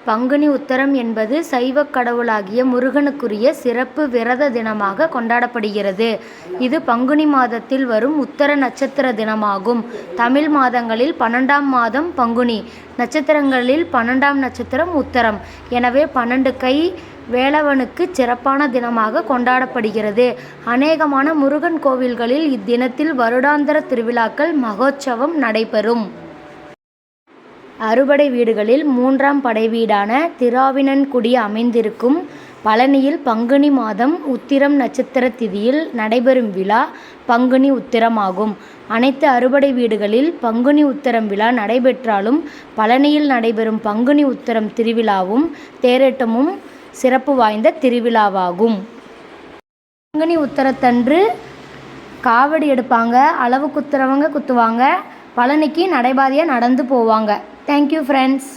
பங்குனி உத்தரம் என்பது சைவக் கடவுளாகிய முருகனுக்குரிய சிறப்பு விரத தினமாக கொண்டாடப்படுகிறது. இது பங்குனி மாதத்தில் வரும் உத்தர நட்சத்திர தினமாகும். தமிழ் மாதங்களில் 12ஆம் மாதம் பங்குனி, நட்சத்திரங்களில் 12ஆம் நட்சத்திரம் உத்தரம். எனவே 12 கை வேலவனுக்கு சிறப்பான தினமாக கொண்டாடப்படுகிறது. அநேகமான முருகன் கோவில்களில் இத்தினத்தில் வருடாந்திர திருவிழாக்கள் மகோற்சவம் நடைபெறும். அறுபடை வீடுகளில் 3ஆம் படைவீடான திருஆவினன்குடி அமைந்திருக்கும் பழனியில் பங்குனி மாதம் உத்திரம் நட்சத்திர திதியில் நடைபெறும் விழா பங்குனி உத்திரமாகும். அனைத்து அறுபடை வீடுகளில் பங்குனி உத்திரம் விழா நடைபெற்றாலும் பழனியில் நடைபெறும் பங்குனி உத்திரம் திருவிழாவும் தேரோட்டமும் சிறப்பு வாய்ந்த திருவிழாவாகும். பங்குனி உத்திரத்தன்று காவடி எடுப்பாங்க, அளவு குத்துறவங்க குத்துவாங்க, பழனிக்கு நடைபாதையாக நடந்து போவாங்க. Thank you friends.